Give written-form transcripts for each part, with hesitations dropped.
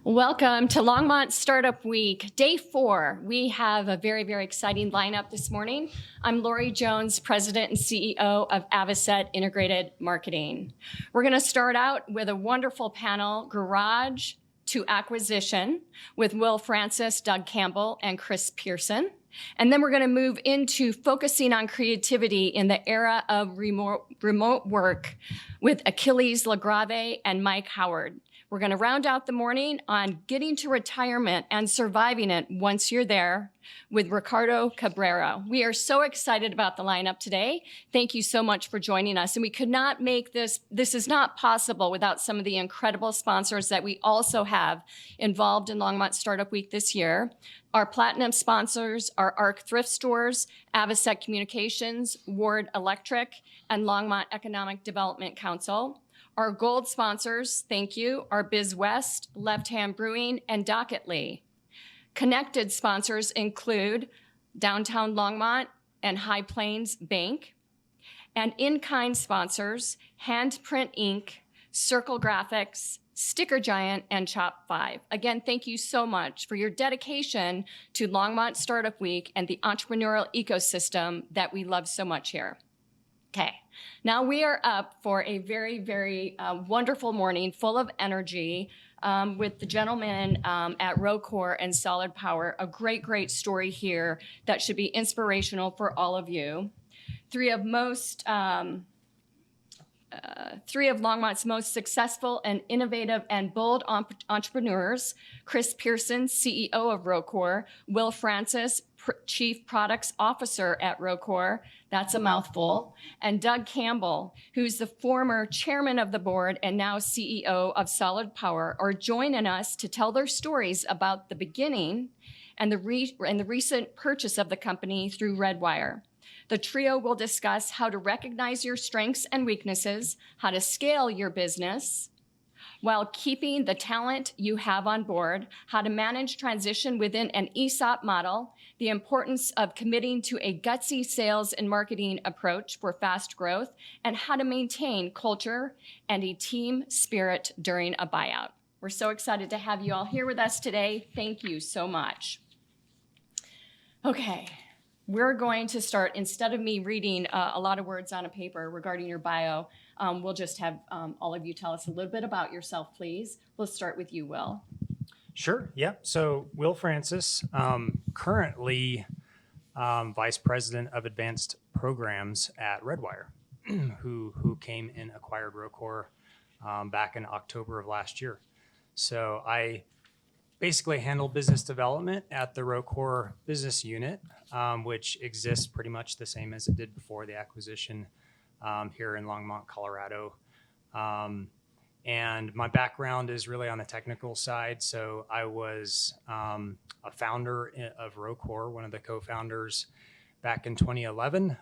Welcome to Longmont Startup Week, day 4. We have a very, very exciting lineup this morning. I'm Lori Jones, President and CEO of Avocet Integrated Marketing. We're going to start out with a wonderful panel, Garage to Acquisition, with Will Francis, Doug Campbell, and Chris Pearson. And then we're going to move into focusing on creativity in the era of remote work with Achilles Lagrave and Mike Howard. We're going to round out the morning on getting to retirement and surviving it once you're there with Ricardo Cabrera. We are so excited about the lineup today. Thank you so much for joining us. And we could not make this is not possible without some of the incredible sponsors that we also have involved in Longmont Startup Week this year. Our platinum sponsors are ARC Thrift Stores, Avocet Communications, Ward Electric, and Longmont Economic Development Council. Our gold sponsors, thank you, are BizWest, Left Hand Brewing, and Docketly. Connected sponsors include Downtown Longmont and High Plains Bank. And in-kind sponsors, Handprint Inc., Circle Graphics, Sticker Giant, and Chop 5. Again, thank you so much for your dedication to Longmont Startup Week and the entrepreneurial ecosystem that we love so much here. Okay, now we are up for a very, very wonderful morning full of energy with the gentlemen at Roccor and Solid Power. A great, great story here that should be inspirational for all of you. Three of Longmont's most successful and innovative and bold entrepreneurs, Chris Pearson, CEO of Roccor, Will Francis, Chief Products Officer at Roccor, that's a mouthful, and Doug Campbell, who's the former chairman of the board and now CEO of Solid Power, are joining us to tell their stories about the beginning and the recent purchase of the company through Redwire. The trio will discuss how to recognize your strengths and weaknesses, how to scale your business while keeping the talent you have on board, how to manage transition within an ESOP model, the importance of committing to a gutsy sales and marketing approach for fast growth, and how to maintain culture and a team spirit during a buyout. We're so excited to have you all here with us today. Thank you so much. Okay. We're going to start, instead of me reading a lot of words on a paper regarding your bio, we'll just have all of you tell us a little bit about yourself, please. Let's start with you, Will. Sure, yeah. So Will Francis, currently Vice President of Advanced Programs at Redwire, who came and acquired Roccor back in October of last year. So I basically handle business development at the Roccor business unit, which exists pretty much the same as it did before the acquisition here in Longmont, Colorado. And my background is really on the technical side. So I was a founder of Roccor, one of the co-founders back in 2011,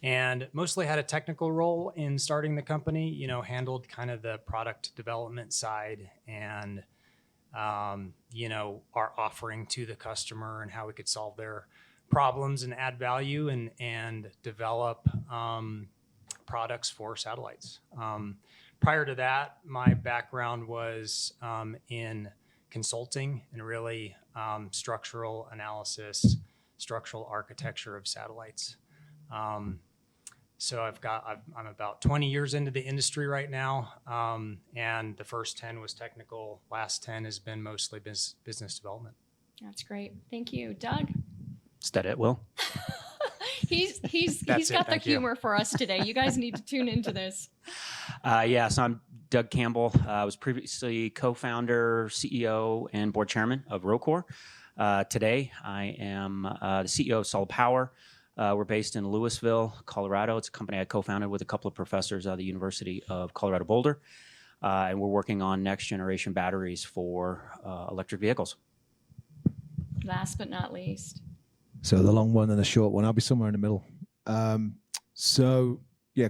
and mostly had a technical role in starting the company, handled kind of the product development side and our offering to the customer and how we could solve their problems and add value and develop products for satellites. Prior to that, my background was in consulting and really structural analysis, structural architecture of satellites. So I'm about 20 years into the industry right now, and the first 10 was technical. Last 10 has been mostly business development. That's great. Thank you. Doug? Is that it, Will? He's got the humor for us today. You guys need to tune into this. So I'm Doug Campbell. I was previously co-founder, CEO, and board chairman of Roccor. Today, I am the CEO of Solid Power. We're based in Louisville, Colorado. It's a company I co-founded with a couple of professors out of the University of Colorado Boulder. And we're working on next generation batteries for electric vehicles. Last but not least. So the long one and the short one, I'll be somewhere in the middle.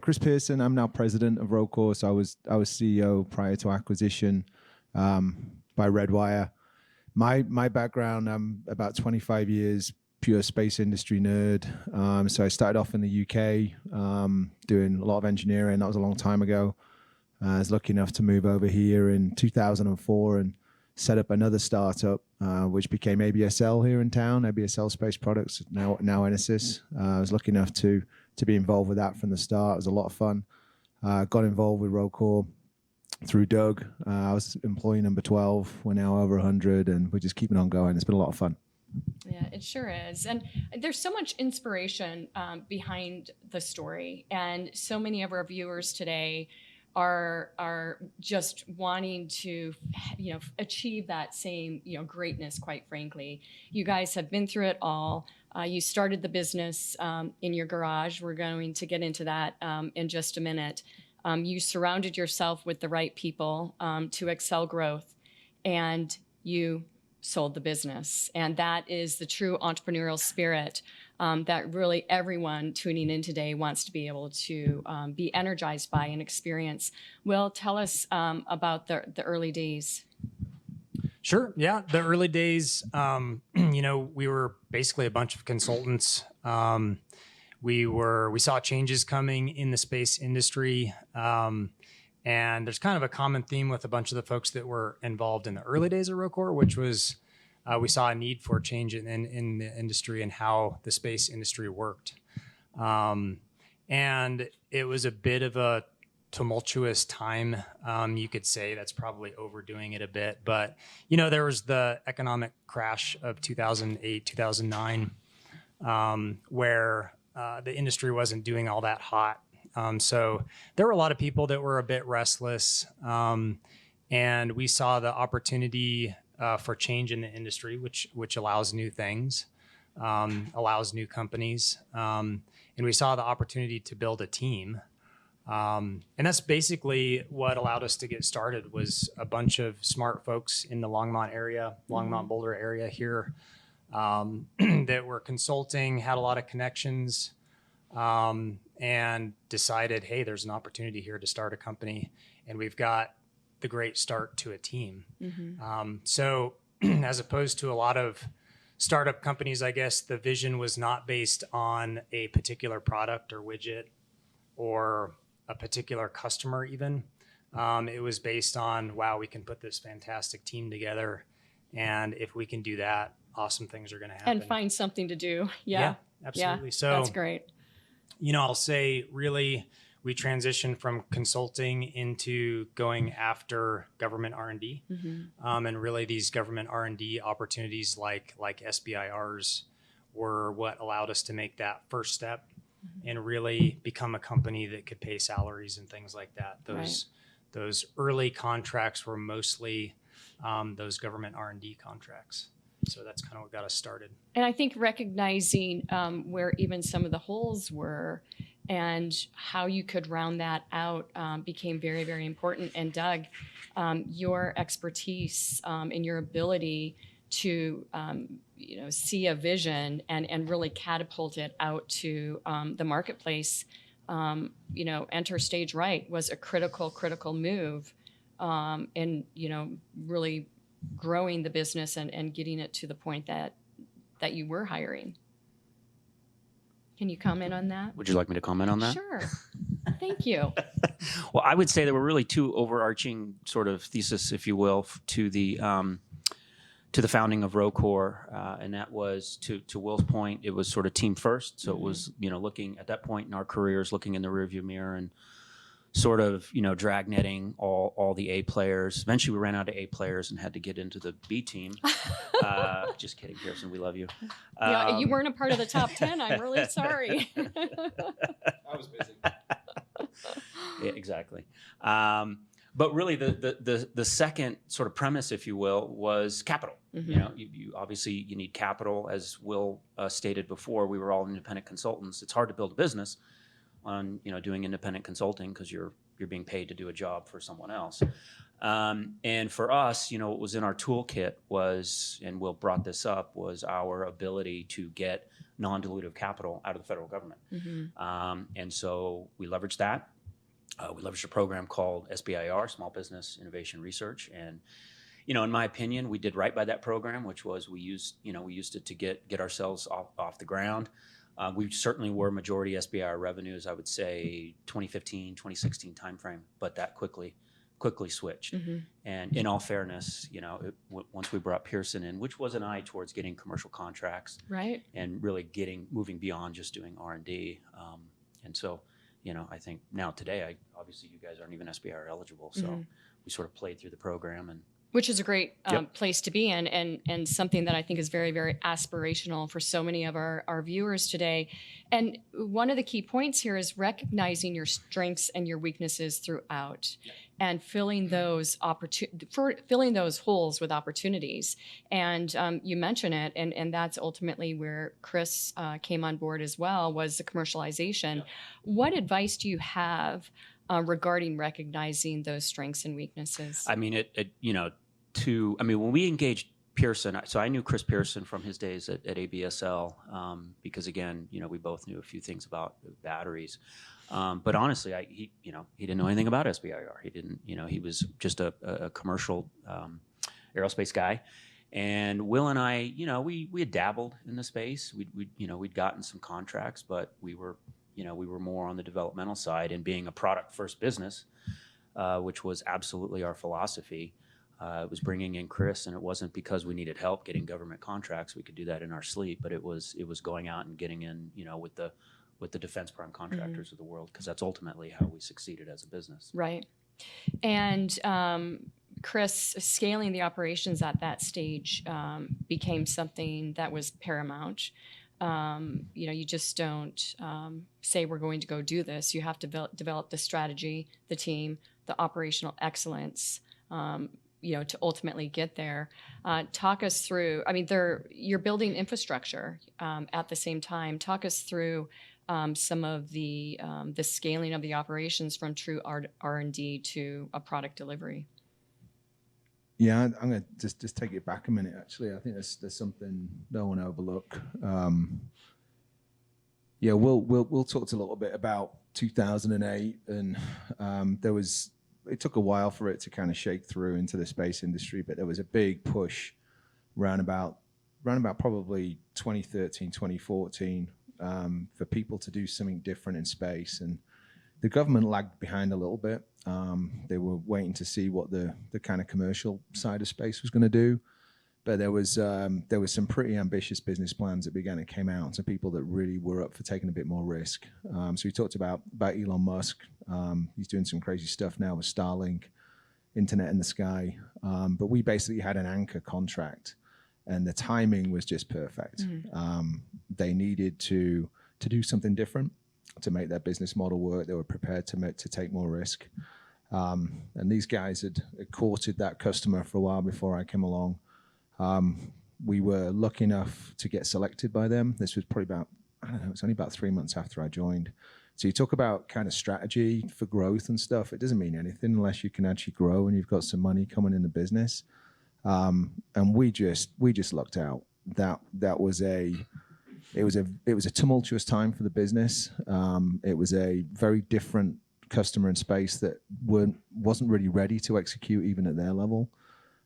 Chris Pearson, I'm now president of Roccor. So I was CEO prior to acquisition by Redwire. My background, I'm about 25 years pure space industry nerd. So I started off in the UK doing a lot of engineering. That was a long time ago. I was lucky enough to move over here in 2004 and set up another startup, which became ABSL here in town, ABSL Space Products, now Enesys. I was lucky enough to be involved with that from the start. It was a lot of fun. Got involved with Roccor through Doug. I was employee number 12. We're now over 100, and we're just keeping on going. It's been a lot of fun. Yeah, it sure is. And there's so much inspiration behind the story. And so many of our viewers today are just wanting to, achieve that same, greatness, quite frankly. You guys have been through it all. You started the business in your garage. We're going to get into that in just a minute. You surrounded yourself with the right people to excel growth, and you sold the business. And that is the true entrepreneurial spirit that really everyone tuning in today wants to be able to be energized by and experience. Will, tell us about the early days. Sure. Yeah. The early days, we were basically a bunch of consultants. We saw changes coming in the space industry. And there's kind of a common theme with a bunch of the folks that were involved in the early days of Roccor, which was we saw a need for change in the industry and how the space industry worked. And it was a bit of a tumultuous time. You could say that's probably overdoing it a bit. But, there was the economic crash of 2008, 2009, where the industry wasn't doing all that hot. So there were a lot of people that were a bit restless, and we saw the opportunity for change in the industry, which allows new things, allows new companies, and we saw the opportunity to build a team. And that's basically what allowed us to get started, was a bunch of smart folks in the Longmont area, Longmont Boulder area here, that were consulting, had a lot of connections, and decided, hey, there's an opportunity here to start a company, and we've got the great start to a team. So as opposed to a lot of startup companies, I guess the vision was not based on a particular product or widget or a particular customer even. It was based on, wow, we can put this fantastic team together, and if we can do that, awesome things are going to happen. And find something to do. Yeah, absolutely. Yeah, So that's great. I'll say really we transitioned from consulting into going after government R&D. And really these government R&D opportunities like SBIRs were what allowed us to make that first step and really become a company that could pay salaries and things like that. Those early contracts were mostly those government R&D contracts. So that's kind of what got us started. And I think recognizing where even some of the holes were and how you could round that out became very, very important. And Doug, your expertise and your ability to see a vision and really catapult it out to the marketplace, enter stage right was a critical move in really growing the business and getting it to the point that you were hiring. Can you comment on that? Would you like me to comment on that? Sure. Thank you. Well, I would say there were really two overarching sort of thesis, if you will, to the founding of Roccor, and that was to Will's point. It was sort of team first, so it was looking at that point in our careers, looking in the rearview mirror and sort of dragnetting all the A players. Eventually, we ran out of A players and had to get into the B team. Just kidding, Pearson. We love you. Yeah, you weren't a part of the top 10. I'm really sorry. I was busy. Yeah, exactly. But really, the second sort of premise, if you will, was capital. You obviously you need capital, as Will stated before. We were all independent consultants. It's hard to build a business on doing independent consulting because you're being paid to do a job for someone else. And for us, what was in our toolkit was, and Will brought this up, was our ability to get non-dilutive capital out of the federal government. And so we leveraged that. We leveraged a program called SBIR, Small Business Innovation Research. And, in my opinion, we did right by that program, which was we used it to get ourselves off the ground. We certainly were majority SBIR revenues, I would say 2015, 2016 timeframe, but that quickly quickly switched. And in all fairness, you know, once we brought Pearson in, which was an eye towards getting commercial contracts, Right. and really moving beyond just doing R&D. And so, you know, I think now today, obviously you guys aren't even SBIR eligible, so we sort of played through the program. And which is a great Yep. place to be in, and something that I think is very, very aspirational for so many of our viewers today. And one of the key points here is recognizing your strengths and your weaknesses throughout, and filling those filling those holes with opportunities. And you mention it, and that's ultimately where Chris came on board as well, was the commercialization. What advice do you have regarding recognizing those strengths and weaknesses? I mean, when we engaged Pearson, so I knew Chris Pearson from his days at ABSL, because again, you know, we both knew a few things about batteries. But honestly, he didn't know anything about SBIR. He didn't, you know, he was just a commercial aerospace guy. And Will and I, you know, we had dabbled in the space. We'd gotten some contracts, but we were more on the developmental side, and being a product first business, which was absolutely our philosophy. It was bringing in Chris, and it wasn't because we needed help getting government contracts. We could do that in our sleep, but it was going out and getting in, you know, with the defense prime contractors of the world, because that's ultimately how we succeeded as a business. Right. And Chris, scaling the operations at that stage became something that was paramount. You know, you just don't say we're going to go do this. You have to develop the strategy, the team, the operational excellence, you know, to ultimately get there. Talk us through, I mean, you're building infrastructure at the same time. Talk us through some of the scaling of the operations from true R&D to a product delivery. Yeah, I'm going to just take it back a minute, actually. I think there's something no one overlook. Yeah, we'll talk a little bit about 2008, and it took a while for it to kind of shake through into the space industry, but there was a big push round about probably 2013, 2014, for people to do something different in space. And the government lagged behind a little bit. They were waiting to see what the kind of commercial side of space was going to do. But there was some pretty ambitious business plans that came out to people that really were up for taking a bit more risk. So we talked about Elon Musk. He's doing some crazy stuff now with Starlink, internet in the sky. But we basically had an anchor contract, and the timing was just perfect. They needed to do something different to make their business model work. They were prepared to take more risk. And these guys had courted that customer for a while before I came along. We were lucky enough to get selected by them. This was probably about, I don't know, it's only about 3 months after I joined. So you talk about kind of strategy for growth and stuff. It doesn't mean anything unless you can actually grow and you've got some money coming in the business. And we just lucked out. It was a tumultuous time for the business. It was a very different customer in space that wasn't really ready to execute even at their level.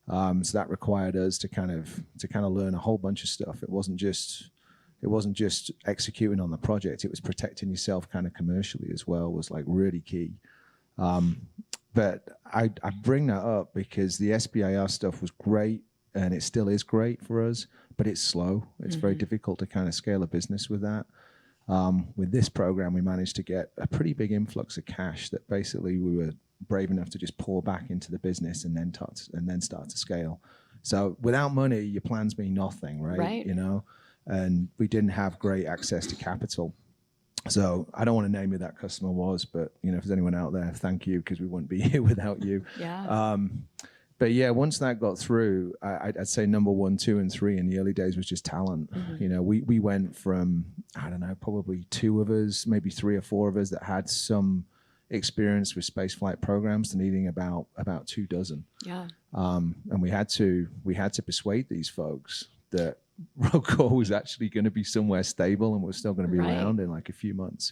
So that required us to kind of learn a whole bunch of stuff. It wasn't just executing on the project. It was protecting yourself kind of commercially as well, was like really key. But I bring that up because the SBIR stuff was great, and it still is great for us, but it's slow. It's very difficult to kind of scale a business with that. With this program, we managed to get a pretty big influx of cash that basically we were brave enough to just pour back into the business and then start to scale. So without money, your plans mean nothing, right? You know, and we didn't have great access to capital. So I don't want to name who that customer was, but you know, if there's anyone out there, thank you, because we wouldn't be here without you. Yeah. But yeah, once that got through, I'd say number 1, 2, and 3 in the early days was just talent. You know, we went from, I don't know, probably 2 of us, maybe 3 or 4 of us that had some experience with spaceflight programs to needing about 2 dozen. Yeah. And we had to persuade these folks that Roccor was actually going to be somewhere stable and was still going to be around in like a few months.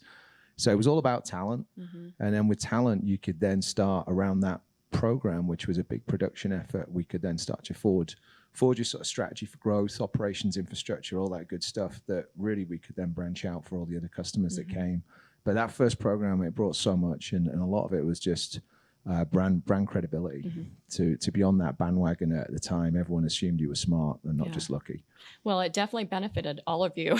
So it was all about talent. And then with talent, you could then start around that program, which was a big production effort. We could then start to forge your sort of strategy for growth, operations, infrastructure, all that good stuff that really we could then branch out for all the other customers that came. But that first program, it brought so much, and a lot of it was just brand credibility. To be on that bandwagon at the time, everyone assumed you were smart and not just lucky. Well, it definitely benefited all of you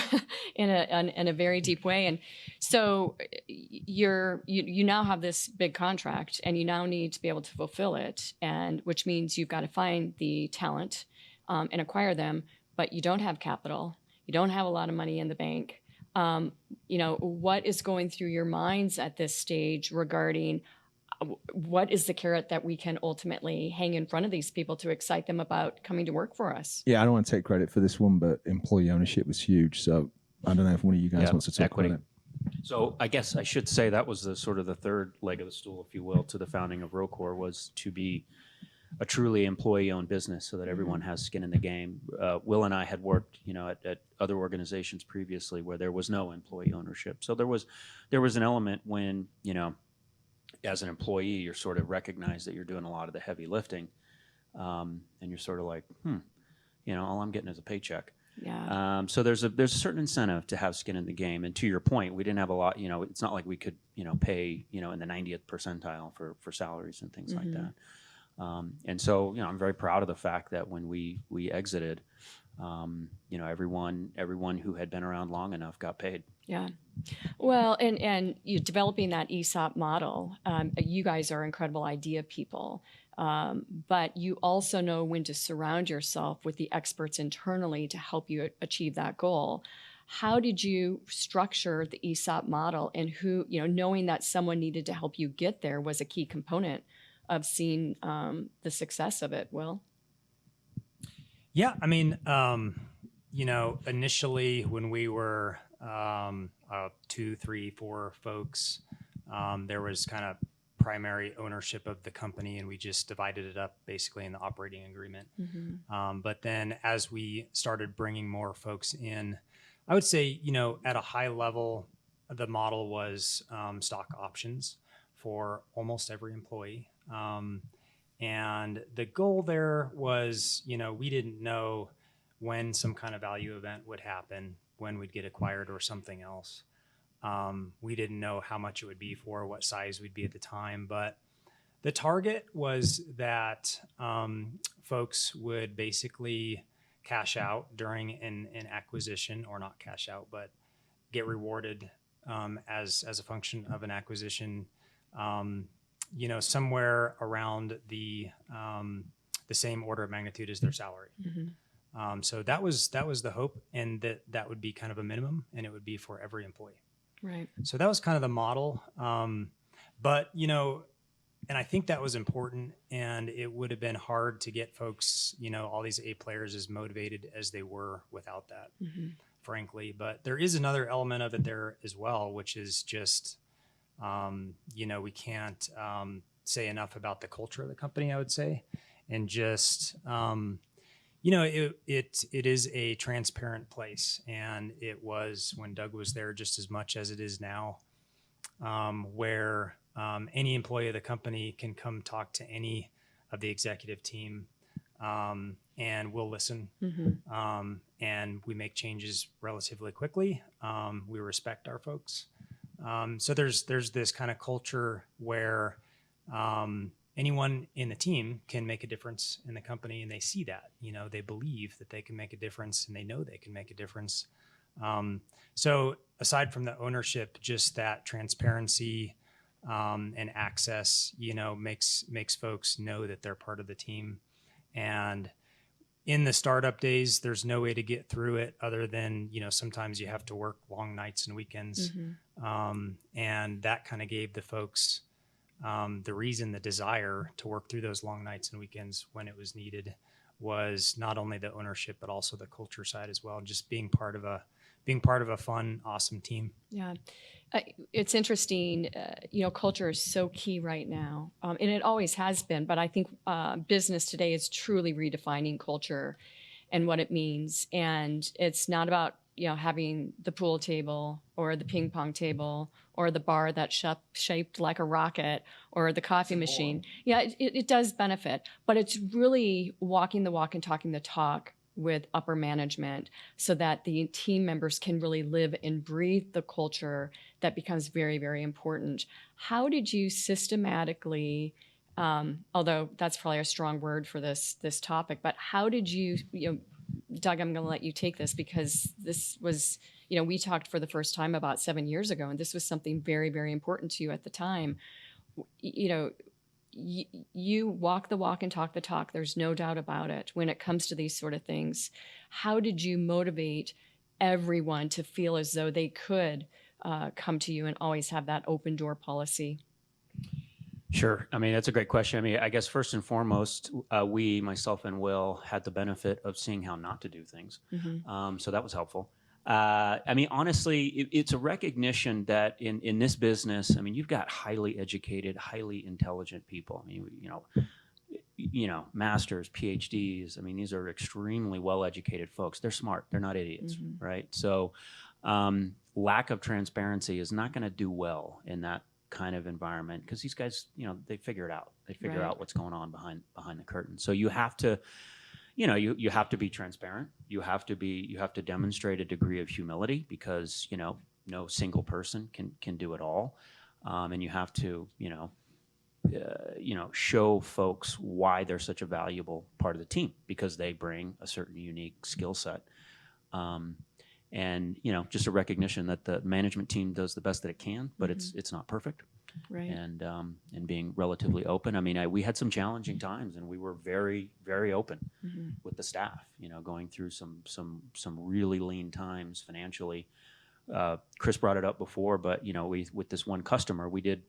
in a very deep way. And so you now have this big contract, and you now need to be able to fulfill it, and which means you've got to find the talent and acquire them, but you don't have capital. You don't have a lot of money in the bank. What is going through your minds at this stage regarding what is the carrot that we can ultimately hang in front of these people to excite them about coming to work for us? Yeah, I don't want to take credit for this one, but employee ownership was huge. So I don't know if one of you guys wants to talk equity. about it. So I guess I should say that was the sort of the third leg of the stool, if you will, to the founding of Roccor, was to be a truly employee-owned business so that everyone has skin in the game. Will and I had worked, at other organizations previously where there was no employee ownership. So there was an element when, as an employee, you're sort of recognize that you're doing a lot of the heavy lifting, and you're sort of like, all I'm getting is a paycheck. Yeah. So there's a certain incentive to have skin in the game. And to your point, we didn't have a lot. It's not like we could pay in the 90th percentile for salaries and things like that. And so I'm very proud of the fact that when we exited, everyone who had been around long enough got paid. Yeah. Well, and you developing that ESOP model, you guys are incredible idea people, but you also know when to surround yourself with the experts internally to help you achieve that goal. How did you structure the ESOP model, and who, knowing that someone needed to help you get there was a key component of seeing the success of it, Will? Yeah, I mean, initially when we were 2, 3, 4 folks, there was kind of primary ownership of the company, and we just divided it up basically in the operating agreement. But then as we started bringing more folks in, I would say, at a high level, the model was stock options for almost every employee. And the goal there was, we didn't know when some kind of value event would happen, when we'd get acquired or something else. We didn't know how much it would be for, what size we'd be at the time, but the target was that folks would basically cash out during an acquisition, or not cash out, but get rewarded as a function of an acquisition, somewhere around the same order of magnitude as their salary. So that was the hope, and that would be kind of a minimum, and it would be for every employee. Right. So that was kind of the model. But, and I think that was important, and it would have been hard to get folks, all these A players as motivated as they were without that, frankly. But there is another element of it there as well, which is just, we can't say enough about the culture of the company, I would say. And just, it is a transparent place, and it was when Doug was there just as much as it is now, where any employee of the company can come talk to any of the executive team, and we'll listen, and we make changes relatively quickly. We respect our folks. So there's this kind of culture where anyone in the team can make a difference in the company, and they see that, they believe that they can make a difference, and they know they can make a difference. So aside from the ownership, just that transparency and access, makes folks know that they're part of the team. And in the startup days, there's no way to get through it other than, sometimes you have to work long nights and weekends. And that kind of gave the folks the desire to work through those long nights and weekends when it was needed, was not only the ownership, but also the culture side as well. Just being part of a fun, awesome team. Yeah. It's interesting. Culture is so key right now, and it always has been. But I think business today is truly redefining culture and what it means. And it's not about having the pool table or the ping pong table or the bar that's shaped like a rocket or the coffee machine. Yeah, it does benefit, but it's really walking the walk and talking the talk with upper management so that the team members can really live and breathe the culture that becomes very, very important. How did you systematically although that's probably a strong word for this topic. But how did you know, Doug, I'm going to let you take this because this was, you know, we talked for the first time about 7 years ago, and this was something very, very important to you at the time. You know, you walk the walk and talk the talk. There's no doubt about it when it comes to these sort of things. How did you motivate everyone to feel as though they could come to you and always have that open door policy? Sure. I mean, that's a great question. I mean, I guess first and foremost, we, myself and Will, had the benefit of seeing how not to do things. So that was helpful. I mean, honestly, it's a recognition that in this business, I mean, you've got highly educated, highly intelligent people. I mean, you know, masters, PhDs. I mean, these are extremely well-educated folks. They're smart. They're not idiots, right? So lack of transparency is not going to do well in that kind of environment because these guys, you know, they figure it out. They figure out what's going on behind the curtain. So you have to, you know, you have to be transparent. You have to demonstrate a degree of humility because, you know, no single person can do it all. And you have to, you know, show folks why they're such a valuable part of the team because they bring a certain unique skill set. And, you know, just a recognition that the management team does the best that it can, but it's not perfect. Right. And being relatively open. I mean, we had some challenging times, and we were very, very open with the staff. You know, going through some really lean times financially. Chris brought it up before, but you know, with this one customer, we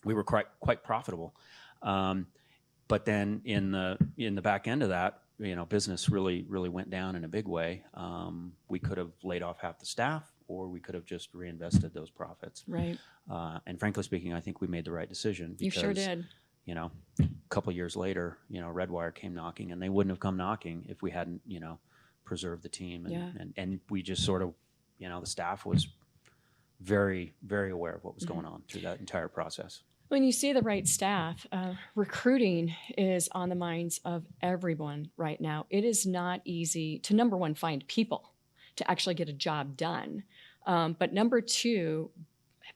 were quite profitable. But then in the back end of that, you know, business really went down in a big way. We could have laid off half the staff, or we could have just reinvested those profits. Right. And frankly speaking, I think we made the right decision. Because, You sure did. You know, a couple of years later, you know, Redwire came knocking, and they wouldn't have come knocking if we hadn't, you know, preserved the team. And we just sort of, you know, the staff was very, very aware of what was going on through that entire process. When you see the right staff, recruiting is on the minds of everyone right now. It is not easy to, number one, find people to actually get a job done. But number two,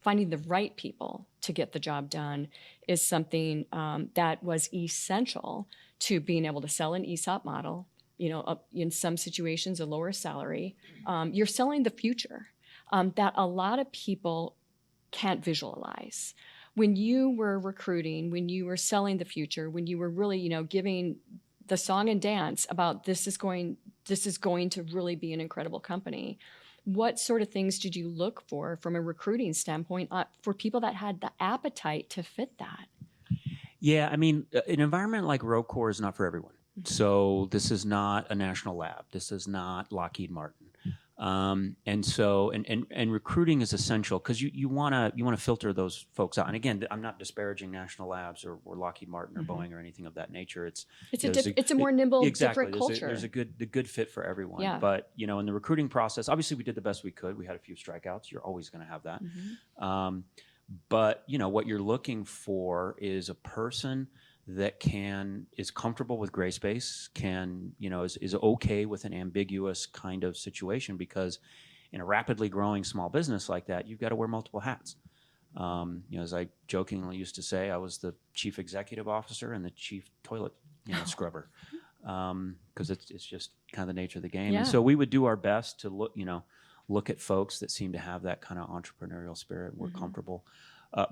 finding the right people to get the job done is something that was essential to being able to sell an ESOP model. You know, in some situations, a lower salary. You're selling the future that a lot of people can't visualize. When you were recruiting, when you were selling the future, when you were really, you know, giving the song and dance about this is going to really be an incredible company, what sort of things did you look for from a recruiting standpoint for people that had the appetite to fit that? Yeah, I mean, an environment like Roccor is not for everyone. So this is not a national lab. This is not Lockheed Martin. And so recruiting is essential because you want to filter those folks out. And again, I'm not disparaging national labs or Lockheed Martin or Boeing or anything of that nature. It's a more nimble, exactly. different culture. There's a good fit for everyone. Yeah. But you know, in the recruiting process, obviously we did the best we could. We had a few strikeouts. You're always going to have that. But you know, what you're looking for is a person that is comfortable with gray space, is okay with an ambiguous kind of situation, because in a rapidly growing small business like that, you've got to wear multiple hats. You know, as I jokingly used to say, I was the chief executive officer and the chief toilet scrubber, because it's just kind of the nature of the game. Yeah. And so we would do our best to look at folks that seem to have that kind of entrepreneurial spirit, were comfortable.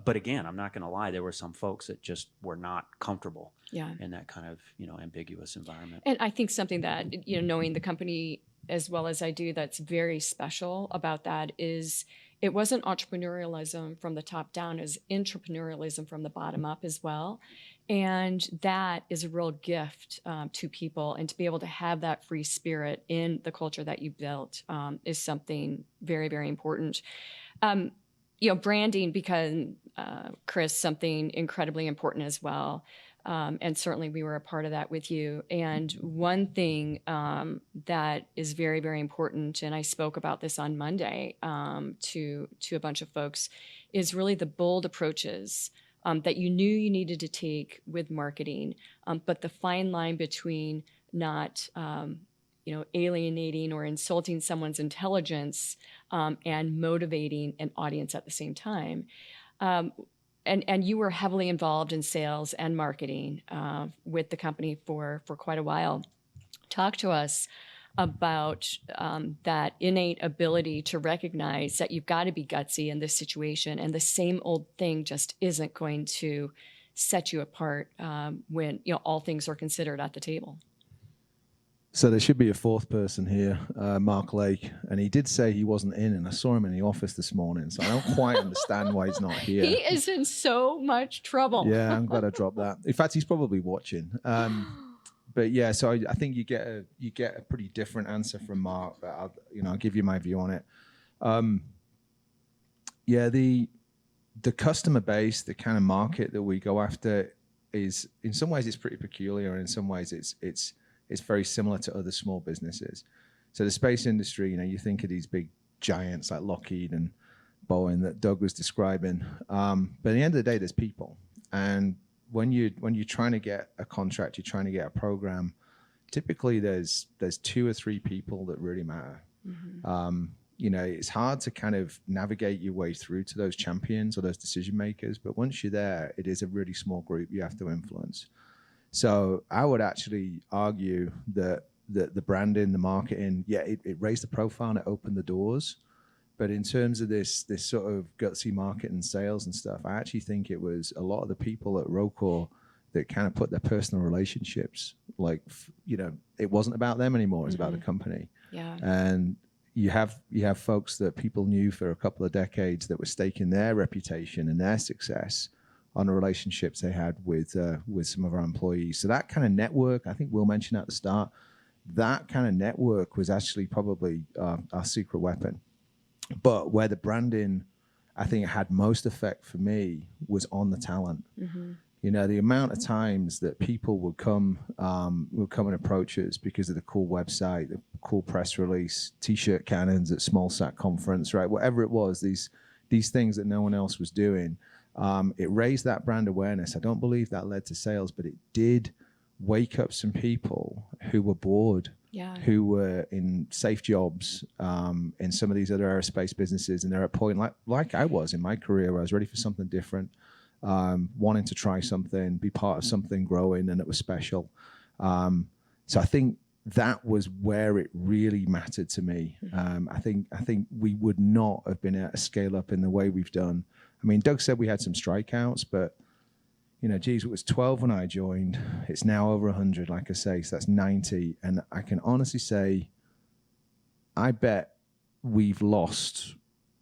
But again, I'm not going to lie, there were some folks that just were not comfortable in that kind of, ambiguous environment. And I think something that, knowing the company as well as I do, that's very special about that is it wasn't entrepreneurialism from the top down, it was entrepreneurialism from the bottom up as well. And that is a real gift to people, and to be able to have that free spirit in the culture that you built is something very, very important. Branding became, Chris, something incredibly important as well. And certainly we were a part of that with you. And one thing that is very, very important, and I spoke about this on Monday to a bunch of folks, is really the bold approaches that you knew you needed to take with marketing, but the fine line between not alienating or insulting someone's intelligence and motivating an audience at the same time. and you were heavily involved in sales and marketing with the company for quite a while. Talk to us about that innate ability to recognize that you've got to be gutsy in this situation, and the same old thing just isn't going to set you apart when all things are considered at the table. So there should be a fourth person here, Mark Lake, and he did say he wasn't in, and I saw him in the office this morning, so I don't quite understand why he's not here. He is in so much trouble. Yeah, I'm glad I dropped that. In fact, he's probably watching. But yeah, so I think you get a pretty different answer from Mark, but I'll give you my view on it. Yeah, the customer base, the kind of market that we go after is, in some ways, it's pretty peculiar, and in some ways, it's very similar to other small businesses. So the space industry, you think of these big giants like Lockheed and Boeing that Doug was describing. But at the end of the day, there's people. And when you're trying to get a contract, you're trying to get a program, typically there's 2 or 3 people that really matter. Mm-hmm. It's hard to kind of navigate your way through to those champions or those decision makers. But once you're there, it is a really small group you have to influence. So I would actually argue that the branding, the marketing, it raised the profile and it opened the doors. But in terms of this sort of gutsy market and sales and stuff, I actually think it was a lot of the people at Roccor that kind of put their personal relationships, it wasn't about them anymore. It's about the company. Yeah. And you have folks that people knew for a couple of decades that were staking their reputation and their success on the relationships they had with some of our employees. So that kind of network, I think Will mentioned at the start, that kind of network was actually probably our secret weapon. But where the branding, I think, had most effect for me was on the talent. Mm-hmm. The amount of times that people would come and approach us because of the cool website, the cool press release, T-shirt cannons at Small Sat conference, right? Whatever it was, these things that no one else was doing. It raised that brand awareness. I don't believe that led to sales, but it did wake up some people who were bored, who were in safe jobs in some of these other aerospace businesses. And they're at a point like I was in my career where I was ready for something different, wanting to try something, be part of something growing, and it was special. So I think that was where it really mattered to me. I think we would not have been able to scale up in the way we've done. I mean, Doug said we had some strikeouts, but it was 12 when I joined. It's now over 100, like I say, so that's 90. And I can honestly say, I bet we've lost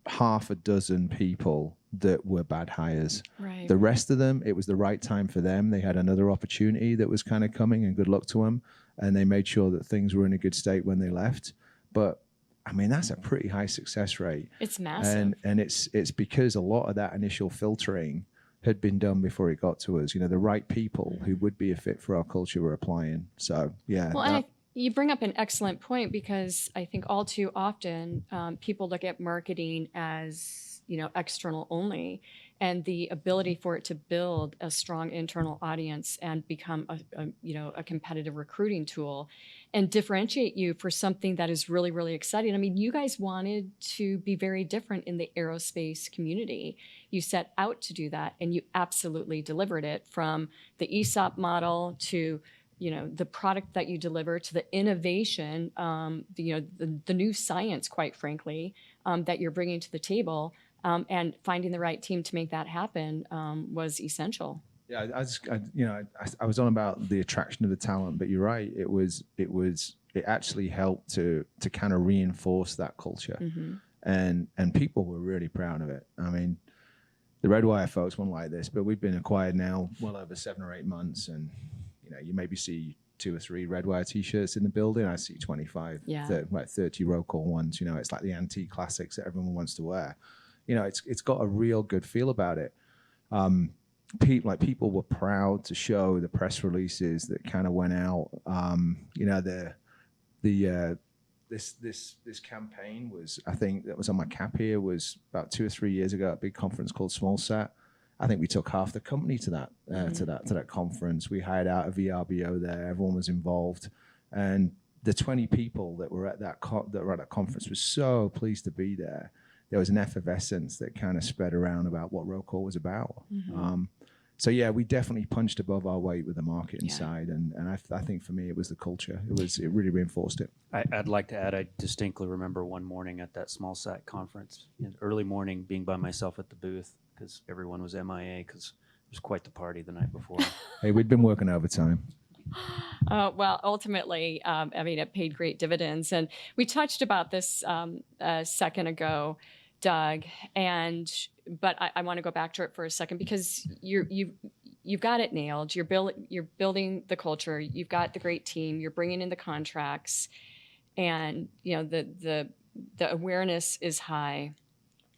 half a dozen people that were bad hires. Right. The rest of them, it was the right time for them. They had another opportunity that was kind of coming, and good luck to them. And they made sure that things were in a good state when they left. But I mean, that's a pretty high success rate. It's massive. And it's because a lot of that initial filtering had been done before it got to us. The right people who would be a fit for our culture were applying. So, yeah. Well, you bring up an excellent point, because I think all too often people look at marketing as, external only, and the ability for it to build a strong internal audience and become a competitive recruiting tool and differentiate you for something that is really, really exciting. I mean, you guys wanted to be very different in the aerospace community. You set out to do that, and you absolutely delivered it, from the ESOP model to the product that you deliver, to the innovation, the new science, quite frankly, that you're bringing to the table, and finding the right team to make that happen was essential. Yeah, I was on about the attraction of the talent, but you're right. It actually helped to kind of reinforce that culture, mm-hmm. and people were really proud of it. I mean, the Redwire folks weren't like this, but we've been acquired now well over 7 or 8 months, and you maybe see 2 or 3 Redwire T-shirts in the building. I see 25, 30 Roccor ones. It's like the antique classics that everyone wants to wear. It's got a real good feel about it. People were proud to show the press releases that kind of went out. This campaign was, I think that was on my cap here, was about 2 or 3 years ago at a big conference called Small Sat. I think we took half the company to that conference. We hired out a VRBO there. Everyone was involved, and the 20 people that were at that conference were so pleased to be there. there was an effervescence that kind of spread around about what Roccor was about. So yeah, we definitely punched above our weight with the marketing side, and I think for me it was the culture. It really reinforced it. I'd like to add, I distinctly remember one morning at that small sat conference, early morning, being by myself at the booth because everyone was MIA because it was quite the party the night before. Hey, we'd been working overtime. Well, ultimately, it paid great dividends. And we touched about this a second ago, Doug, but I want to go back to it for a second because you've got it nailed. You're building the culture. You've got the great team. You're bringing in the contracts, and the awareness is high.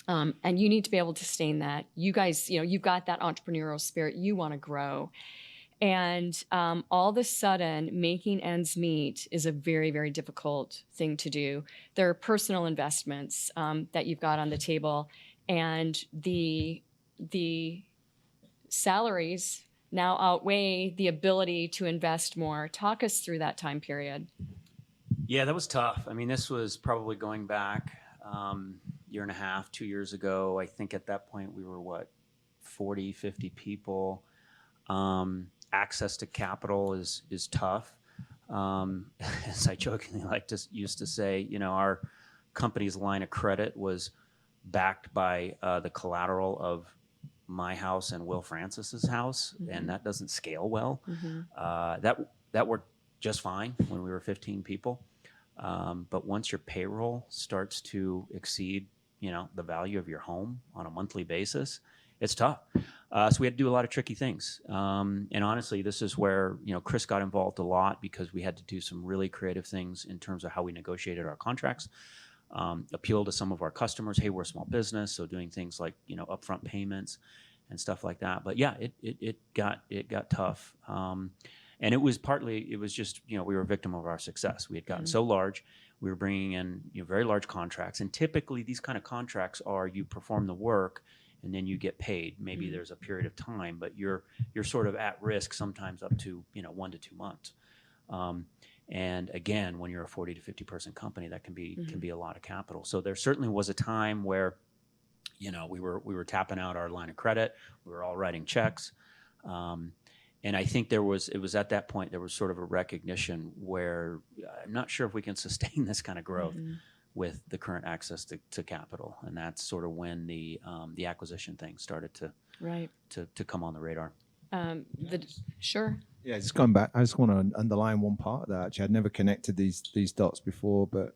And you need to be able to sustain that. You guys, you've got that entrepreneurial spirit. You want to grow. And all of a sudden, making ends meet is a very, very difficult thing to do. There are personal investments that you've got on the table, and the salaries now outweigh the ability to invest more. Talk us through that time period. Yeah, that was tough. I mean, this was probably going back year and a half, 2 years ago. I think at that point we were, 40, 50 people. Access to capital is tough. As I jokingly used to say, our company's line of credit was backed by the collateral of my house and Will Francis's house, and that doesn't scale well. That worked just fine when we were 15 people. But once your payroll starts to exceed, the value of your home on a monthly basis, it's tough. So we had to do a lot of tricky things. And honestly, this is where, Chris got involved a lot because we had to do some really creative things in terms of how we negotiated our contracts, appeal to some of our customers. Hey, we're a small business. So doing things like, upfront payments and stuff like that. But yeah, it got tough. And it was just, we were a victim of our success. We had gotten so large. We were bringing in very large contracts. And typically these kind of contracts are you perform the work and then you get paid. Maybe there's a period of time, but you're sort of at risk sometimes up to 1 to 2 months. And again, when you're a 40 to 50 person company, that can be a lot of capital. So there certainly was a time where we were tapping out our line of credit. We were all writing checks. And I think it was at that point there was sort of a recognition where I'm not sure if we can sustain this kind of growth with the current access to capital, and that's sort of when the acquisition thing started to come on the radar. Sure. Yeah, just going back, I just want to underline one part of that. Actually, I'd never connected these dots before, but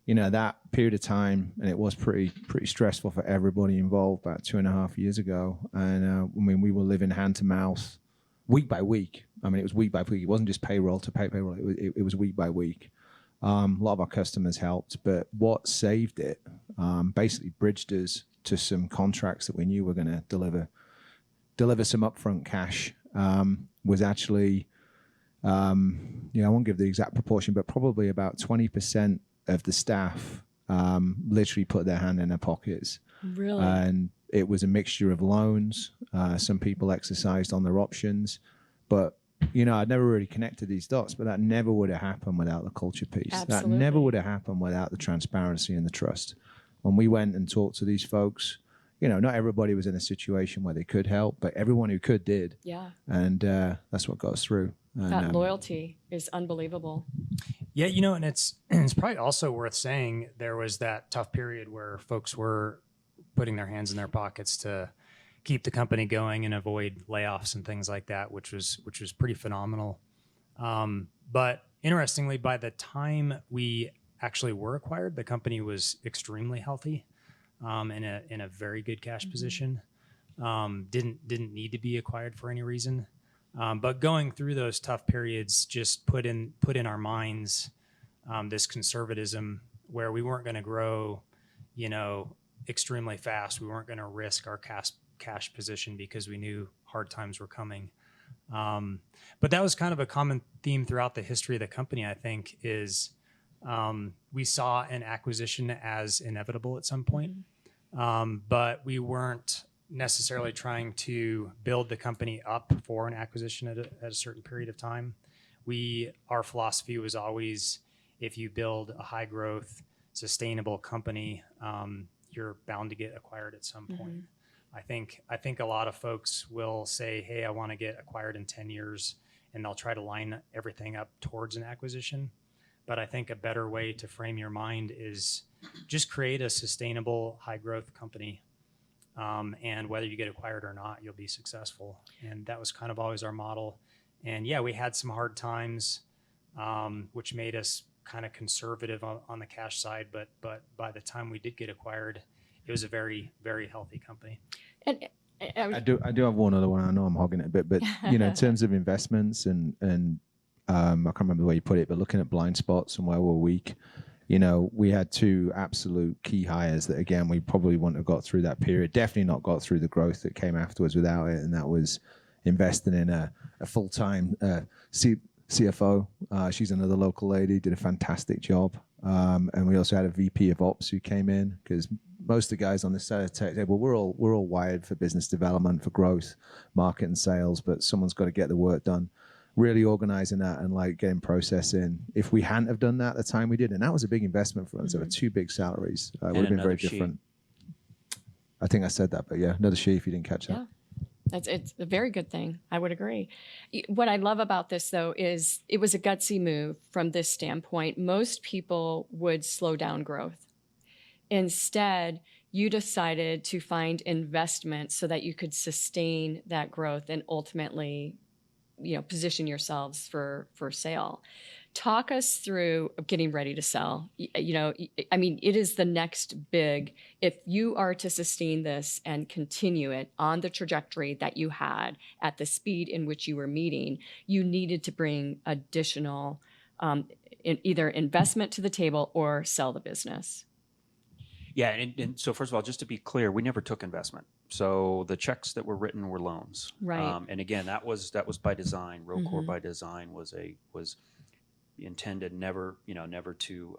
that period of time, and it was pretty stressful for everybody involved about 2.5 years ago. And we were living hand to mouth, week by week. It was week by week. It wasn't just payroll to pay payroll. It was week by week. A lot of our customers helped, but what saved it basically bridged us to some contracts that we knew were going to deliver some upfront cash. Was actually, I won't give the exact proportion, but probably about 20% of the staff literally put their hand in their pockets. Really? And it was a mixture of loans. Some people exercised on their options, but I'd never really connected these dots, but that never would have happened without the culture piece. Absolutely. That never would have happened without the transparency and the trust. When we went and talked to these folks, not everybody was in a situation where they could help, but everyone who could did. Yeah. And that's what got us through. And, that loyalty is unbelievable. Yeah, and it's probably also worth saying there was that tough period where folks were putting their hands in their pockets to keep the company going and avoid layoffs and things like that, which was pretty phenomenal. But interestingly, by the time we actually were acquired, the company was extremely healthy, in a very good cash position. Didn't need to be acquired for any reason. But going through those tough periods just put in our minds this conservatism where we weren't going to grow, extremely fast. We weren't going to risk our cash position because we knew hard times were coming. But that was kind of a common theme throughout the history of the company, I think, is we saw an acquisition as inevitable at some point. But we weren't necessarily trying to build the company up for an acquisition at a certain period of time. Our philosophy was always, if you build a high growth, sustainable company, you're bound to get acquired at some point. I think a lot of folks will say, hey, I want to get acquired in 10 years, and they'll try to line everything up towards an acquisition. But I think a better way to frame your mind is just create a sustainable, high growth company. And whether you get acquired or not, you'll be successful. And that was kind of always our model. And yeah, we had some hard times, which made us kind of conservative on the cash side. But by the time we did get acquired, it was a very, very healthy company. And I do have one other one. I know I'm hogging it a bit, but in terms of investments and I can't remember the way you put it, but looking at blind spots and where we're weak, we had two absolute key hires that, again, we probably wouldn't have got through that period. Definitely not got through the growth that came afterwards without it, and that was investing in a full-time CFO. She's another local lady, did a fantastic job. And we also had a VP of Ops who came in, because most of the guys on this side of the tech table, we're all wired for business development, for growth, market and sales, but someone's got to get the work done. Really organizing that and getting process in. If we hadn't have done that at the time we did, and that was a big investment for us. There were two big salaries. It would have been very different. I think I said that, but yeah, another she if you didn't catch that. Yeah. It's a very good thing. I would agree. What I love about this, though, is it was a gutsy move from this standpoint. Most people would slow down growth. Instead, you decided to find investment so that you could sustain that growth and ultimately, position yourselves for sale. Talk us through getting ready to sell. It is the next big, if you are to sustain this and continue it on the trajectory that you had at the speed in which you were meeting, you needed to bring additional either investment to the table or sell the business. Yeah, and so first of all, just to be clear, we never took investment. So the checks that were written were loans. Right. And again, that was by design. Roccor by design was intended never to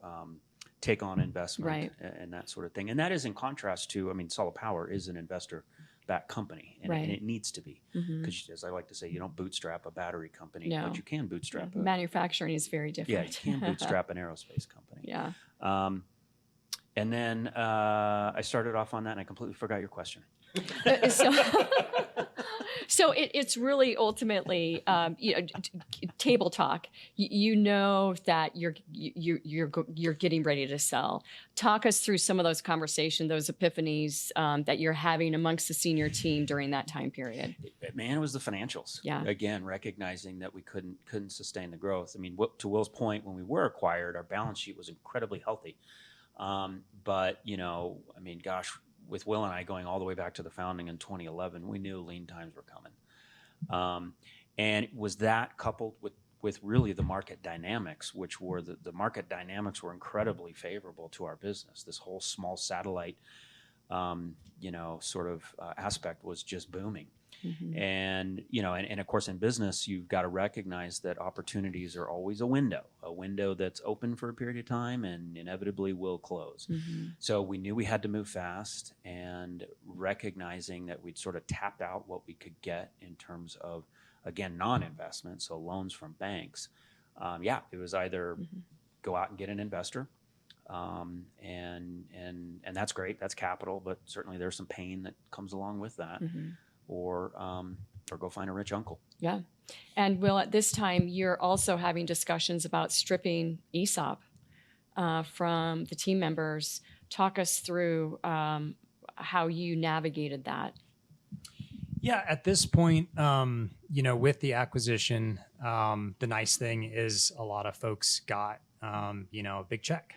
take on investment and that sort of thing. And that is in contrast to, Solid Power is an investor-backed company, and it needs to be, because as I like to say, you don't bootstrap a battery company, but you can bootstrap manufacturing is very different. Yeah, you can bootstrap an aerospace company. Yeah. And then I started off on that, and I completely forgot your question. So it's really ultimately table talk. You know that you're getting ready to sell. Talk us through some of those conversations, those epiphanies that you're having amongst the senior team during that time period. Man, it was the financials. Yeah. Again, recognizing that we couldn't sustain the growth. To Will's point, when we were acquired, our balance sheet was incredibly healthy. But gosh, with Will and I going all the way back to the founding in 2011, we knew lean times were coming. And it was that coupled with really the market dynamics, which were the market dynamics were incredibly favorable to our business. This whole small satellite, aspect was just booming. And of course, in business, you've got to recognize that opportunities are always a window that's open for a period of time and inevitably will close. So we knew we had to move fast, and recognizing that we'd sort of tapped out what we could get in terms of, again, non-investment, so loans from banks. It was either go out and get an investor, and that's great, that's capital, but certainly there's some pain that comes along with that. Or go find a rich uncle. Yeah. And Will, at this time, you're also having discussions about stripping ESOP from the team members. Talk us through how you navigated that. Yeah, at this point, with the acquisition, the nice thing is a lot of folks got, a big check.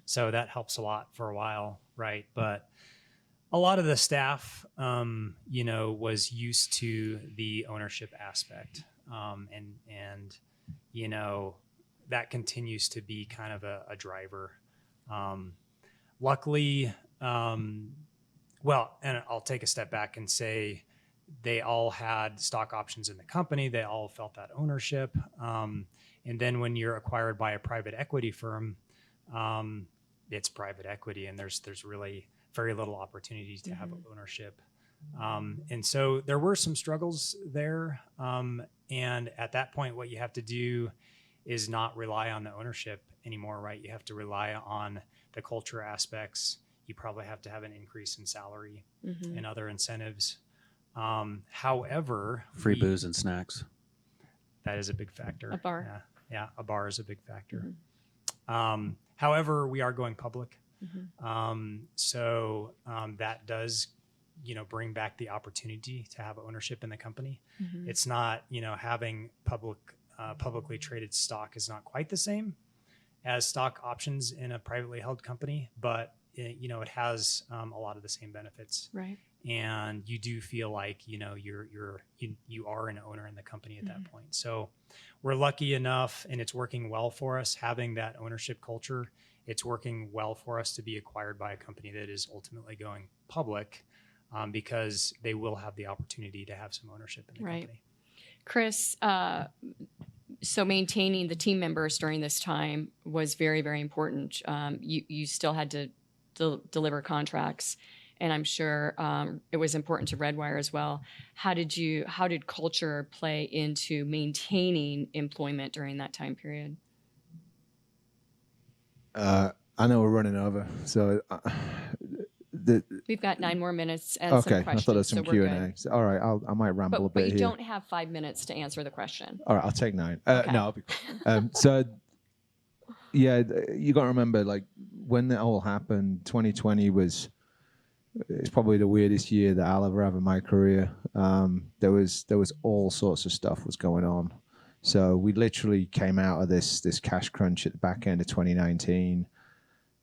So that helps a lot for a while, right? But a lot of the staff, was used to the ownership aspect. And that continues to be kind of a driver. Luckily, and I'll take a step back and say they all had stock options in the company. They all felt that ownership. And then when you're acquired by a private equity firm, it's private equity, and there's really very little opportunities to have ownership. And so there were some struggles there. And at that point, what you have to do is not rely on the ownership anymore, right? You have to rely on the culture aspects. You probably have to have an increase in salary and other incentives. However, Free booze and snacks. that is a big factor. A bar. Yeah, a bar is a big factor. However, we are going public. So that does, bring back the opportunity to have ownership in the company. It's not, having publicly traded stock is not quite the same as stock options in a privately held company, but it has a lot of the same benefits. Right. And you do feel like, you are an owner in the company at that point. So we're lucky enough, and it's working well for us having that ownership culture. It's working well for us to be acquired by a company that is ultimately going public, because they will have the opportunity to have some ownership in the company. Chris, so maintaining the team members during this time was very, very important. You still had to deliver contracts, and I'm sure it was important to Redwire as well. How did culture play into maintaining employment during that time period? I know we're running over, so We've got 9 more minutes and okay. some questions. I thought there was some so Q we're and A. good. So, all right, I might ramble a But bit you here. don't have 5 minutes to answer the question. All right, I'll take 9. Okay. No, I'll be cool. So, yeah, you got to remember, like, when that all happened, 2020 it's probably the weirdest year that I'll ever have in my career. There was all sorts of stuff was going on. So we literally came out of this cash crunch at the back end of 2019.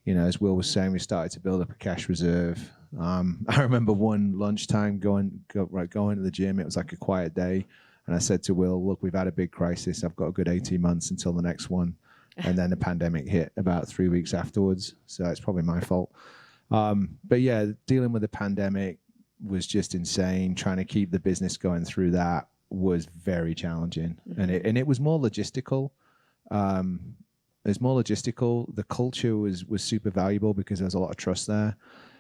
As Will was saying, we started to build up a cash reserve. I remember one lunchtime going to the gym. It was like a quiet day. And I said to Will, look, we've had a big crisis. I've got a good 18 months until the next one. And then the pandemic hit about 3 weeks afterwards. So it's probably my fault. But yeah, dealing with the pandemic was just insane. Trying to keep the business going through that was very challenging. And it was more logistical. The culture was super valuable because there was a lot of trust there.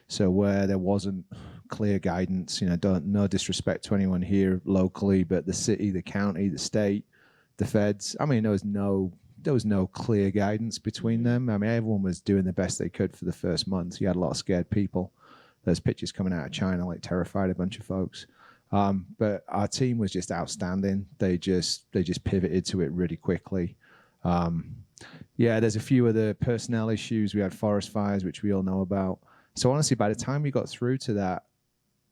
So where there wasn't clear guidance, no disrespect to anyone here locally, but the city, the county, the state, the feds, I mean, there was no clear guidance between them. I mean, everyone was doing the best they could for the first month. You had a lot of scared people. There's pictures coming out of China, like terrified a bunch of folks. But our team was just outstanding. They just pivoted to it really quickly. Yeah, there's a few other personnel issues. We had forest fires, which we all know about. So honestly, by the time we got through to that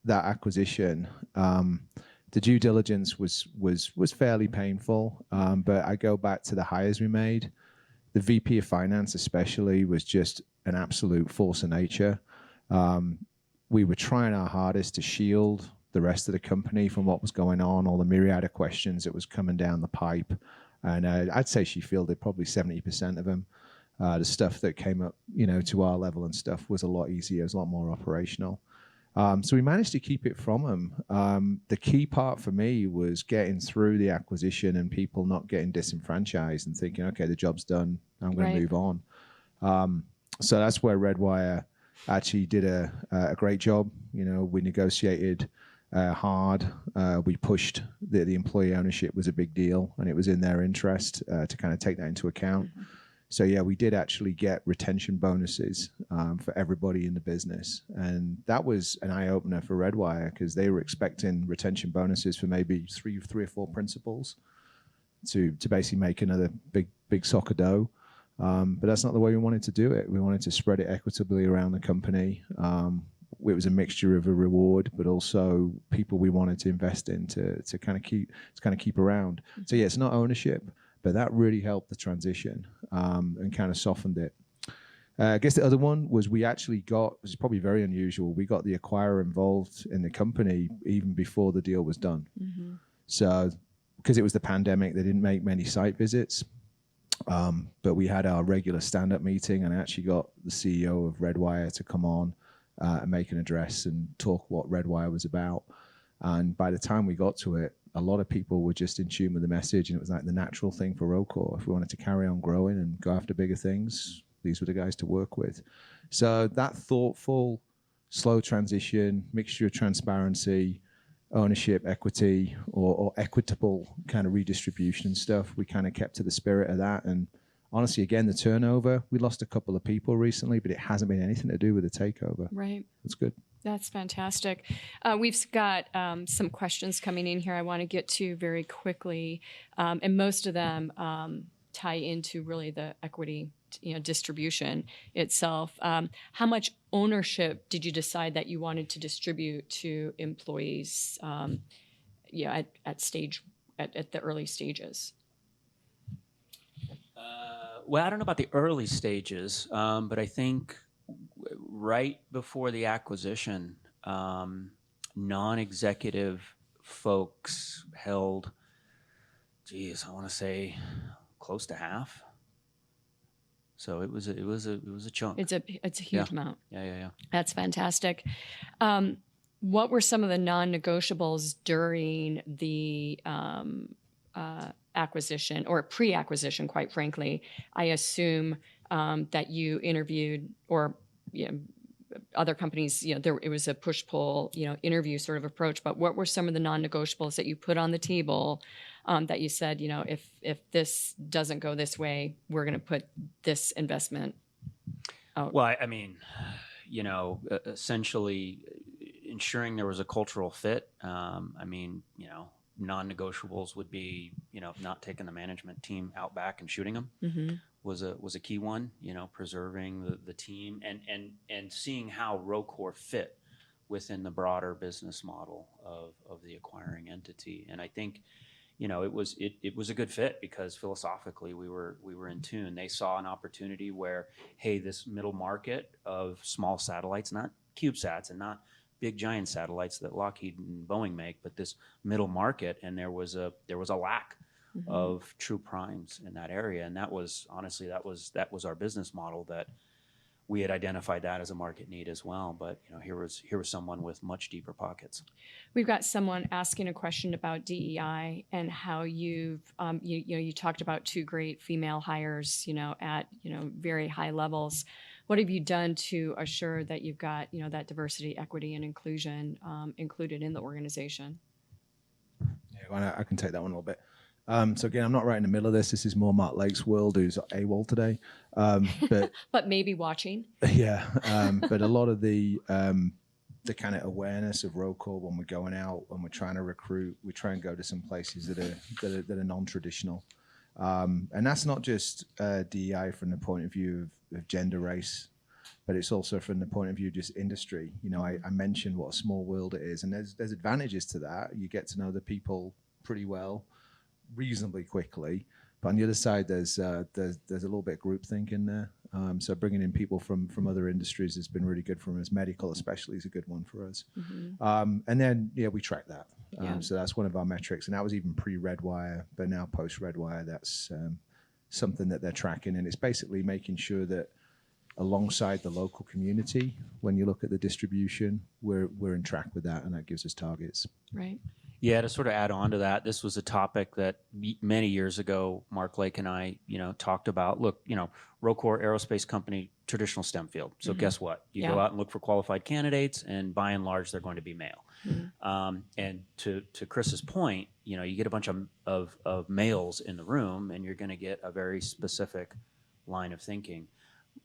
acquisition, the due diligence was fairly painful. But I go back to the hires we made. The VP of Finance especially was just an absolute force of nature. We were trying our hardest to shield the rest of the company from what was going on, all the myriad of questions that was coming down the pipe. And I'd say she fielded probably 70% of them. The stuff that came up, to our level and stuff was a lot easier. It was a lot more operational. So we managed to keep it from them. The key part for me was getting through the acquisition and people not getting disenfranchised and thinking, okay, the job's done. I'm going to move on. So that's where Redwire actually did a great job. We negotiated hard. We pushed the employee ownership was a big deal, and it was in their interest to kind of take that into account. So yeah, we did actually get retention bonuses for everybody in the business, and that was an eye opener for Redwire because they were expecting retention bonuses for maybe three or four principals to basically make another big soccer dough. But that's not the way we wanted to do it. We wanted to spread it equitably around the company. It was a mixture of a reward, but also people we wanted to invest in to kind of keep around. So yeah, it's not ownership, but that really helped the transition and kind of softened it. I guess the other one was we actually got, this is probably very unusual, we got the acquirer involved in the company even before the deal was done. So because it was the pandemic, they didn't make many site visits. But we had our regular stand-up meeting, and I actually got the CEO of Redwire to come on and make an address and talk what Redwire was about. And by the time we got to it, a lot of people were just in tune with the message, and it was like the natural thing for Roccor. If we wanted to carry on growing and go after bigger things, these were the guys to work with. So that thoughtful, slow transition, mixture of transparency, ownership, equity, or equitable kind of redistribution and stuff. We kind of kept to the spirit of that. And honestly, again, the turnover, we lost a couple of people recently, but it hasn't been anything to do with the takeover. Right. That's good. That's fantastic. We've got some questions coming in here I want to get to very quickly. And most of them tie into really the equity distribution itself. How much ownership did you decide that you wanted to distribute to employees at the early stages? Well, I don't know about the early stages, but I think right before the acquisition, non-executive folks held, I want to say close to half. So it was a chunk. It's a huge amount. Yeah. That's fantastic. What were some of the non-negotiables during the acquisition or pre-acquisition, quite frankly? I assume that you interviewed, or other companies, it was a push-pull, interview sort of approach. But what were some of the non-negotiables that you put on the table that you said, if this doesn't go this way, we're going to put this investment out? Well, I mean, essentially ensuring there was a cultural fit. Non-negotiables would be, not taking the management team out back and shooting them. Mm-hmm. was a key one, preserving the team and seeing how Roccor fit within the broader business model of the acquiring entity. And I think, it was a good fit because philosophically we were in tune. They saw an opportunity where, hey, this middle market of small satellites, not CubeSats and not big giant satellites that Lockheed and Boeing make, but this middle market, and there was a lack mm-hmm. of true primes in that area. And that was our business model, that we had identified that as a market need as well. But here was someone with much deeper pockets. We've got someone asking a question about DEI and how you've you talked about 2 great female hires at very high levels. What have you done to assure that you've got that diversity, equity, and inclusion included in the organization? Yeah, I can take that one a little bit. So again, I'm not right in the middle of this. This is more Mark Lake's world, who's AWOL today. But maybe watching. Yeah, but a lot of the kind of awareness of Roccor when we're going out, when we're trying to recruit, we try and go to some places that are non-traditional. And that's not just DEI from the point of view of gender, race, but it's also from the point of view of just industry. I mentioned what a small world it is, and there's advantages to that. You get to know the people pretty well, reasonably quickly. But on the other side, there's a little bit of groupthink in there. So bringing in people from other industries has been really good for us. Medical especially is a good one for us. Mm-hmm. And then, we track that. So that's one of our metrics. And that was even pre-Redwire, but now post-Redwire, that's something that they're tracking. And it's basically making sure that alongside the local community, when you look at the distribution, we're in track with that, and that gives us targets. Right. Yeah, to sort of add on to that, this was a topic that many years ago, Mark Lake and I, talked about. Look, Roccor, aerospace company, traditional STEM field. So mm-hmm. guess what? You go out and look for qualified candidates, and by and large, they're going to be male. Mm-hmm. And to Chris's point, you get a bunch of males in the room, and you're going to get a very specific line of thinking.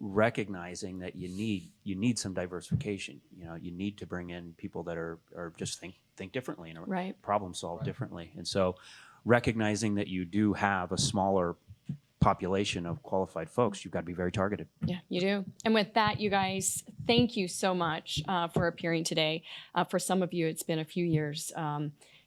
Recognizing that you need some diversification. You need to bring in people that are just think differently and right. problem solve differently. And so recognizing that you do have a smaller population of qualified folks, you've got to be very targeted. Yeah, you do. And with that, you guys, thank you so much for appearing today. For some of you, it's been a few years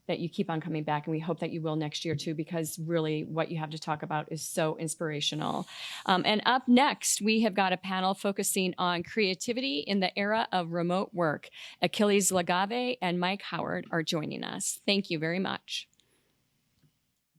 that you keep on coming back, and we hope that you will next year too, because really what you have to talk about is so inspirational. And up next, we have got a panel focusing on creativity in the era of remote work. Achilles Lagave and Mike Howard are joining us. Thank you very much.